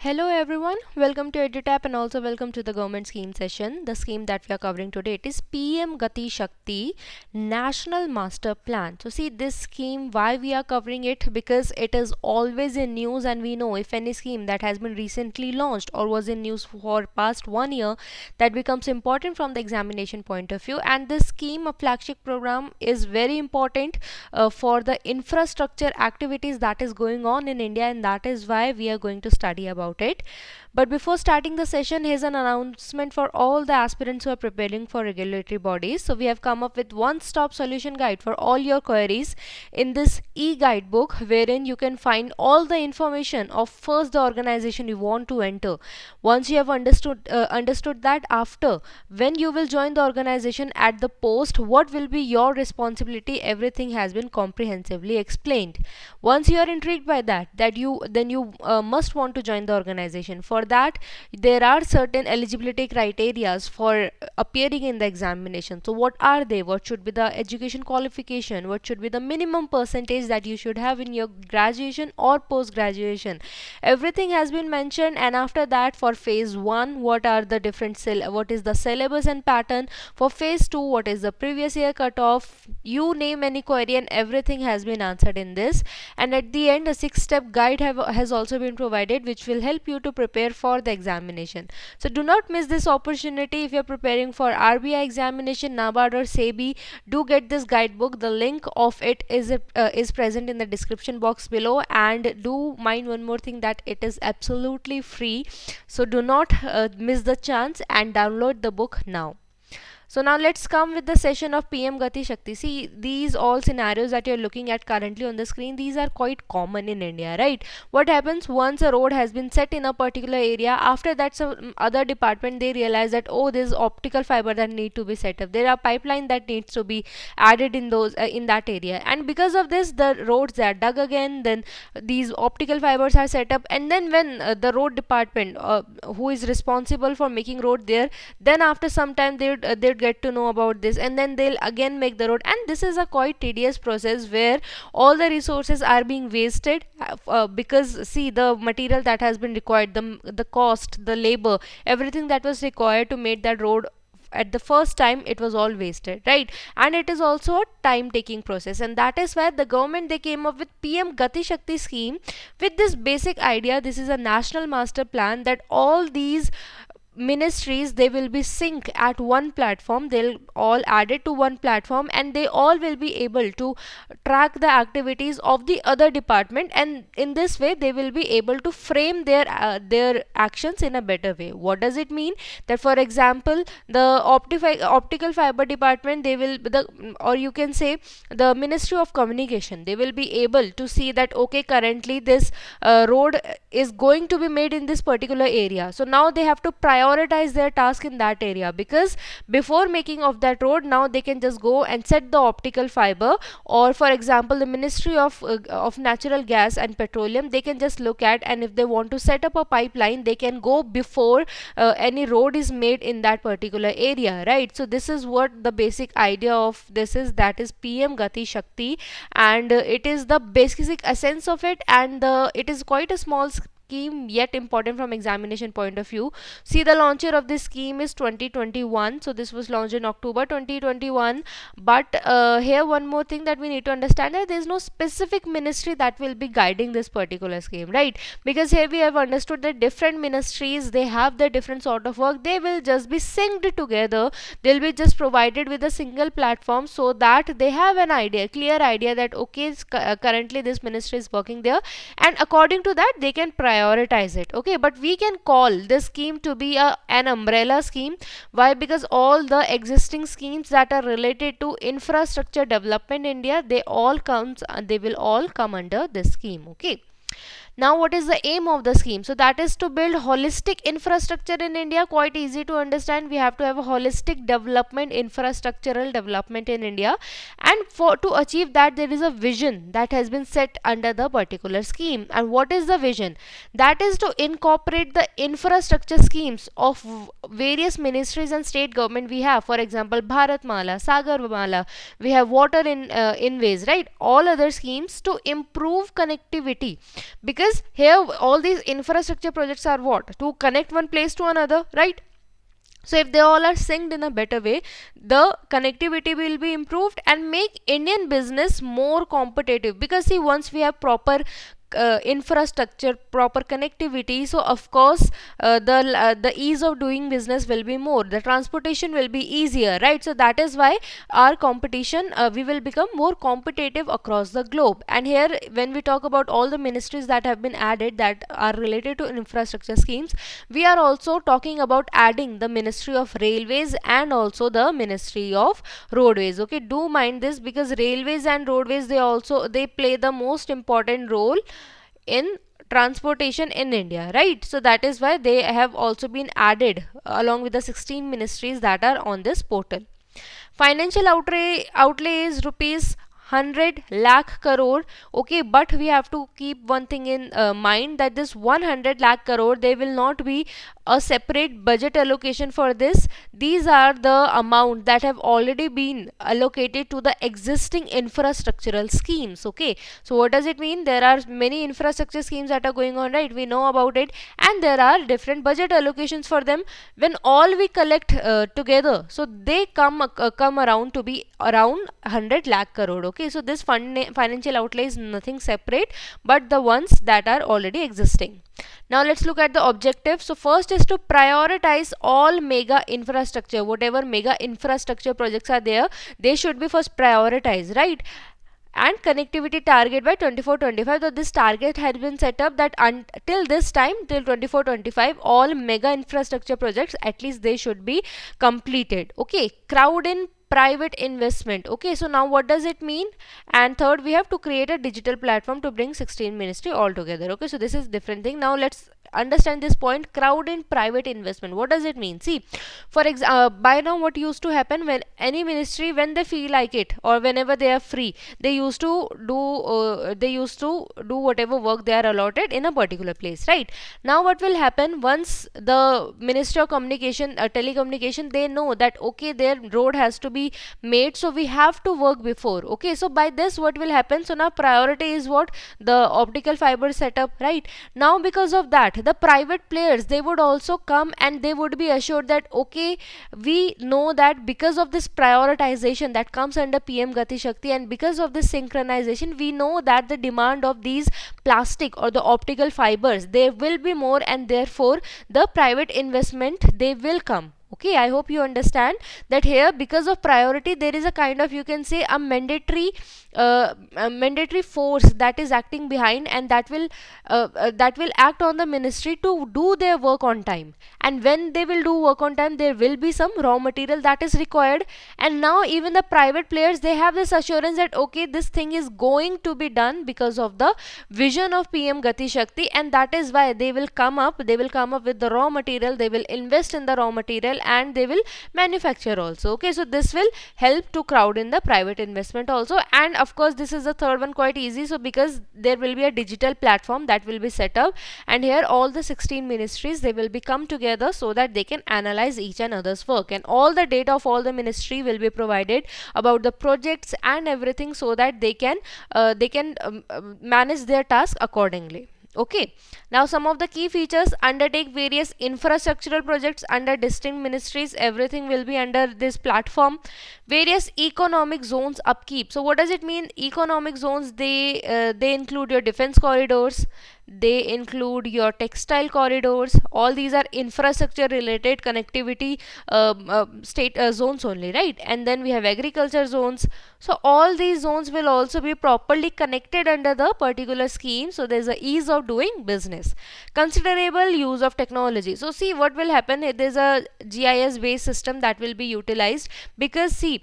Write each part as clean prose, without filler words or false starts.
Hello everyone, welcome to EduTap and also welcome to the government scheme session. The scheme that we are covering today, it is PM Gati Shakti National Master Plan. So see this scheme, why we are covering it, because it is always in news and we know if any scheme that has been recently launched or was in news for past 1 year, that becomes important from the examination point of view. And this scheme, a flagship program, is very important for the infrastructure activities that is going on in India, and that is why we are going to study about it. But before starting the session, here's an announcement for all the aspirants who are preparing for regulatory bodies. So we have come up with one-stop solution guide for all your queries in this e-guidebook, wherein you can find all the information of first the organization you want to enter. Once you have understood that, after when you will join the organization at the post, what will be your responsibility, everything has been comprehensively explained. Once you are intrigued by that you then you must want to join the organization. For that, there are certain eligibility criterias for appearing in the examination. So what are they? What should be the education qualification? What should be the minimum percentage that you should have in your graduation or post graduation? Everything has been mentioned. And after that, for phase 1, what are the what is the syllabus and pattern? For phase 2, what is the previous year cutoff? You name any query and everything has been answered in this. And at the end, a 6-step guide has also been provided, which will help you to prepare for the examination. So do not miss this opportunity. If you're preparing for RBI examination, NABARD or SEBI, do get this guidebook. The link of it is present in the description box below. And do mind one more thing, that it is absolutely free. So do not miss the chance and download the book now. So now let's come with the session of PM Gati Shakti. See, these all scenarios that you're looking at currently on the screen, these are quite common in India, right? What happens once a road has been set in a particular area, after that some other department, they realize that, oh, there's optical fiber that need to be set up. There are pipeline that needs to be added in those in that area. And because of this, the roads are dug again, then these optical fibers are set up. And then when the road department, who is responsible for making road there, then after some time they'd get to know about this, and then they'll again make the road. And this is a quite tedious process where all the resources are being wasted, because see, the material that has been required, the cost, the labor, everything that was required to make that road at the first time, it was all wasted, right? And it is also a time taking process, and that is why the government, they came up with PM Gati Shakti scheme with this basic idea. This is a national master plan that all these ministries, they will be sync at one platform. They'll all added to one platform, and they all will be able to track the activities of the other department, and in this way they will be able to frame their actions in a better way. What does it mean? That for example, the optical fiber department, they will the or you can say the Ministry of Communication, they will be able to see that, okay, currently this road is going to be made in this particular area. So now they have to prioritize their task in that area, because before making of that road, now they can just go and set the optical fiber. Or for example, the Ministry of Natural Gas and Petroleum, they can just look at, and if they want to set up a pipeline, they can go before any road is made in that particular area, right? So this is what the basic idea of this is, that is PM Gati Shakti. And it is the basic essence of it, and it is quite a small scheme, yet important from examination point of view. See, the launcher of this scheme is 2021. So this was launched in October 2021. But here one more thing that we need to understand, that there is no specific ministry that will be guiding this particular scheme, right? Because here we have understood that different ministries, they have their different sort of work. They will just be synced together. They'll be just provided with a single platform, so that they have an idea, clear idea, that okay, currently this ministry is working there, and according to that they can prioritize it. Okay, but we can call this scheme to be an umbrella scheme. Why? Because all the existing schemes that are related to infrastructure development in India, they will all come under this scheme. Okay. Now, what is the aim of the scheme? So that is to build holistic infrastructure in India. Quite easy to understand. We have to have a holistic development, infrastructural development in India. And for to achieve that, there is a vision that has been set under the particular scheme. And what is the vision? That is to incorporate the infrastructure schemes of various ministries and state government we have. For example, Bharat Mala, Sagar Mala, we have water in ways, right? All other schemes to improve connectivity because here all these infrastructure projects are what, to connect one place to another, right? So if they all are synced in a better way, the connectivity will be improved and make Indian business more competitive. Because see, once we have proper infrastructure, proper connectivity, so of course the ease of doing business will be more, the transportation will be easier, right? So that is why our competition, we will become more competitive across the globe. And here when we talk about all the ministries that have been added that are related to infrastructure schemes, we are also talking about adding the Ministry of Railways and also the Ministry of Roadways. Okay, do mind this, because railways and roadways, they play the most important role in transportation in India, right? So that is why they have also been added along with the 16 ministries that are on this portal. Financial outlay is rupees 100 lakh crore. Okay, but we have to keep one thing in mind, that this 100 lakh crore, there will not be a separate budget allocation for this. These are the amount that have already been allocated to the existing infrastructural schemes. Okay, so what does it mean? There are many infrastructure schemes that are going on, right? We know about it, and there are different budget allocations for them. When all we collect together, so they come around to be around 100 lakh crore. Okay, so this financial outlay is nothing separate but the ones that are already existing. Now let's look at the objective. So first is to prioritize all mega infrastructure, whatever mega infrastructure projects are there, they should be first prioritized, right? And connectivity target by 24-25. So this target has been set up that until this time, till 24-25, all mega infrastructure projects, at least they should be completed. Okay, crowd in private investment. Okay, so now what does it mean? And third, we have to create a digital platform to bring 16 ministry all together. Okay, so this is different thing. Now let's understand this point, crowd in private investment. What does it mean? See, for example, by now what used to happen, when any ministry, when they feel like it or whenever they are free, they used to do whatever work they are allotted in a particular place, right? Now what will happen, once the Ministry of Communication, telecommunication, they know that okay, their road has to be made, so we have to work before. Okay, so by this what will happen, so now priority is what, the optical fiber setup, right? Now because of that, the private players, they would also come and they would be assured that okay, we know that because of this prioritization that comes under PM Gati Shakti, and because of this synchronization, we know that the demand of these plastic or the optical fibers, there will be more, and therefore the private investment, they will come. Okay, I hope you understand that here, because of priority, there is a kind of, you can say, a mandatory force that is acting behind, and that will act on the ministry to do their work on time. And when they will do work on time, there will be some raw material that is required. And now even the private players, they have this assurance that okay, this thing is going to be done because of the vision of PM Gati Shakti, and that is why they will come up with the raw material, they will invest in the raw material, and they will manufacture also. Okay, so this will help to crowd in the private investment also. And of course, this is the third one, quite easy. So because there will be a digital platform that will be set up, and here all the 16 ministries, they will be come together so that they can analyze each and other's work, and all the data of all the ministry will be provided about the projects and everything, so that they can manage their task accordingly. Okay, now some of the key features: undertake various infrastructural projects under distinct ministries, everything will be under this platform. Various economic zones upkeep. So what does it mean, economic zones? They include your defense corridors, they include your textile corridors, all these are infrastructure related connectivity state zones only, right? And then we have agriculture zones. So all these zones will also be properly connected under the particular scheme, so there's a ease of doing business. Considerable use of technology. So see what will happen, there's a GIS based system that will be utilized, because see,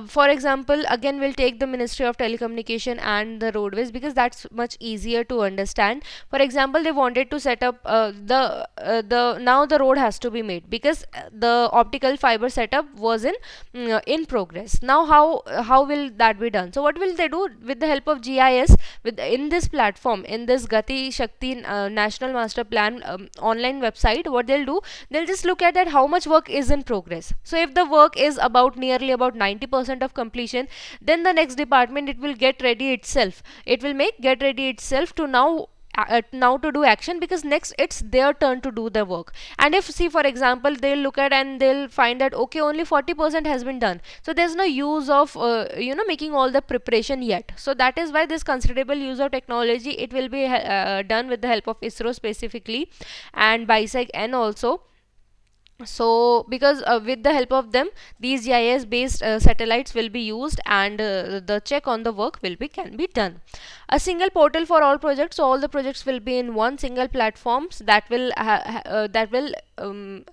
for example, again we'll take the Ministry of Telecommunication and the roadways, because that's much easier to understand. For example, they wanted to set up the now the road has to be made, because the optical fiber setup was in progress. Now how will that be done? So what will they do? With the help of GIS, in this platform, in this Gati Shakti National Master Plan online website, what they'll do, they'll just look at that how much work is in progress. So if the work is nearly about 90% of completion, then the next department, it will get ready itself, it will make get ready itself to now now to do action, because next it's their turn to do the work. And if, see for example, they'll look at and they'll find that okay, only 40% has been done, so there's no use of making all the preparation yet. So that is why this considerable use of technology, it will be done with the help of ISRO specifically, and BISAC N also. So because with the help of them, these GIS based satellites will be used, and the check on the work will be can be done. A single portal for all projects, so all the projects will be in one single platforms, that will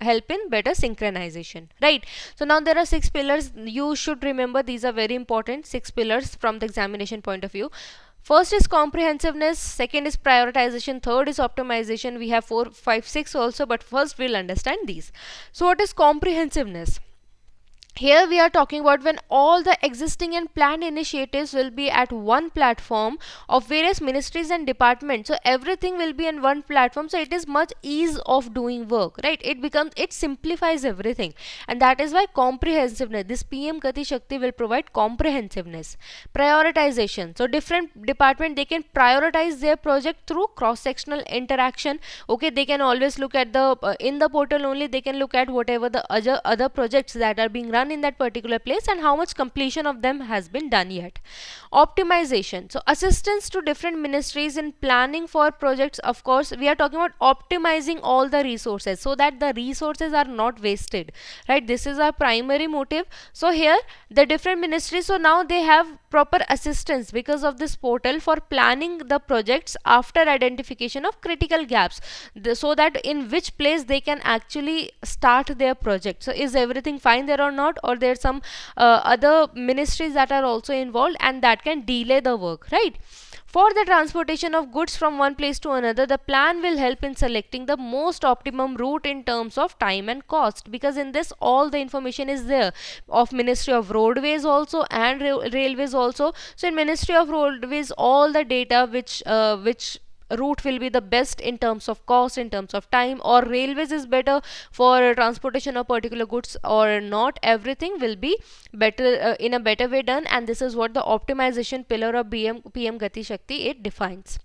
help in better synchronization, right? So now there are 6 pillars, you should remember, these are very important 6 pillars from the examination point of view. First is comprehensiveness, second is prioritization, third is optimization. We have 4, 5, 6 also, but first we'll understand these. So what is comprehensiveness? Here we are talking about when all the existing and planned initiatives will be at one platform of various ministries and departments. So everything will be in one platform, so it is much ease of doing work, right? It simplifies everything, and that is why comprehensiveness, this PM Gati Shakti will provide comprehensiveness. Prioritization, so different department, they can prioritize their project through cross sectional interaction. Okay, they can always look at the in the portal only, they can look at whatever the other projects that are being run in that particular place and how much completion of them has been done yet. Optimization, so assistance to different ministries in planning for projects. Of course, we are talking about optimizing all the resources so that the resources are not wasted, right? This is our primary motive. So here the different ministries, so now they have proper assistance because of this portal for planning the projects after identification of critical gaps, so that in which place they can actually start their project. So is everything fine there or not, or there's some other ministries that are also involved and that can delay the work, right? For the transportation of goods from one place to another, the plan will help in selecting the most optimum route in terms of time and cost, because in this all the information is there of Ministry of Roadways also and Railways also. So in Ministry of Roadways, all the data which route will be the best in terms of cost, in terms of time, or railways is better for transportation of particular goods or not, everything will be better in a better way done. And this is what the optimization pillar of PM Gati Shakti it defines.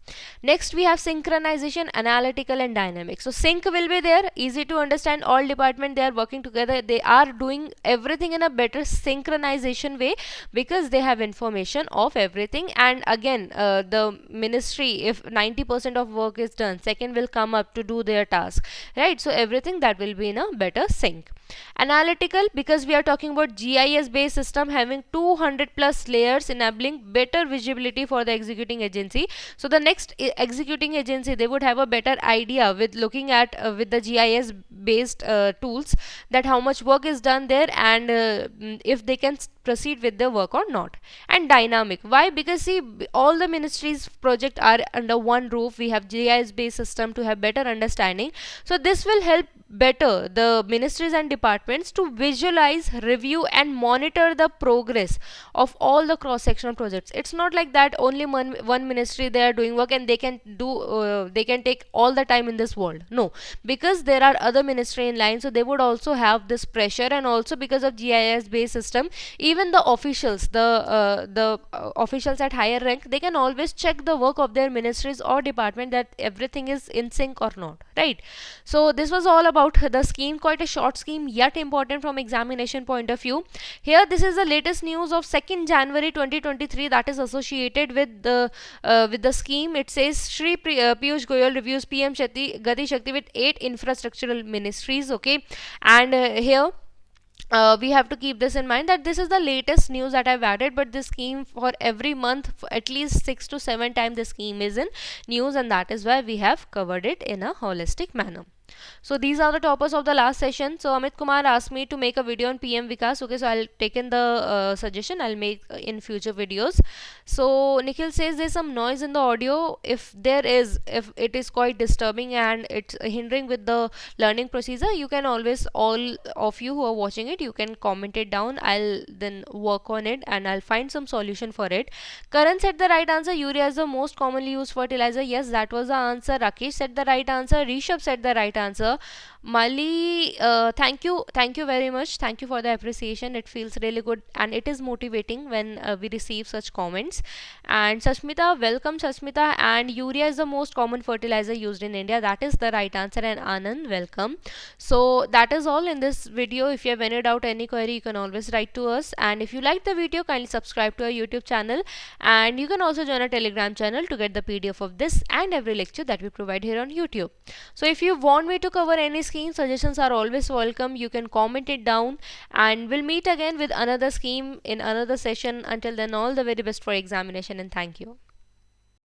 Next we have synchronization, analytical and dynamic. So sync will be there, easy to understand, all department they are working together, they are doing everything in a better synchronization way because they have information of everything. And again the ministry, if 90% of work is done, second will come up to do their task, right? So everything that will be in a better sync. Analytical, because we are talking about GIS based system having 200 plus layers, enabling better visibility for the executing agency. So the next executing agency, they would have a better idea with looking at with the GIS based tools, that how much work is done there, and if they can proceed with the work or not. And dynamic, why? Because see, all the ministries project are under one roof, we have GIS based system to have better understanding. So this will help better the ministries and departments to visualize, review and monitor the progress of all the cross sectional projects. It's not like that only one ministry they are doing work and they can do they can take all the time in this world. No, because there are other ministry in line, so they would also have this pressure. And also because of GIS based system, even the officials, the officials at higher rank, they can always check the work of their ministries or department, that everything is in sync or not, right? So this was all about the scheme, quite a short scheme yet important from examination point of view. Here this is the latest news of 2nd January 2023 that is associated with the scheme. It says Piyush Goyal reviews PM Gati Shakti with 8 infrastructural ministries. Okay, and here we have to keep this in mind that this is the latest news that I've added, but this scheme for every month, for at least 6 to 7 times the scheme is in news, and that is why we have covered it in a holistic manner. So these are the topics of the last session. So Amit Kumar asked me to make a video on PM Vikas. Okay, so I'll take in the suggestion, I'll make in future videos. So Nikhil says there's some noise in the audio. If there is, if it is quite disturbing and it's hindering with the learning procedure, you can always, all of you who are watching it, you can comment it down. I'll then work on it and I'll find some solution for it. Karan said the right answer, urea is the most commonly used fertilizer. Yes, that was the answer. Rakesh said the right answer. Rishabh said the right answer. answer. Mali, thank you very much. Thank you for the appreciation. It feels really good and it is motivating when we receive such comments. And Sashmita, welcome Sashmita. And urea is the most common fertilizer used in India. That is the right answer. And Anand, welcome. So that is all in this video. If you have any doubt, any query, you can always write to us. And if you like the video, kindly subscribe to our YouTube channel. And you can also join our Telegram channel to get the PDF of this and every lecture that we provide here on YouTube. So if you want me to cover any scheme, suggestions are always welcome. You can comment it down and we'll meet again with another scheme in another session. Until then, all the very best for examination and thank you.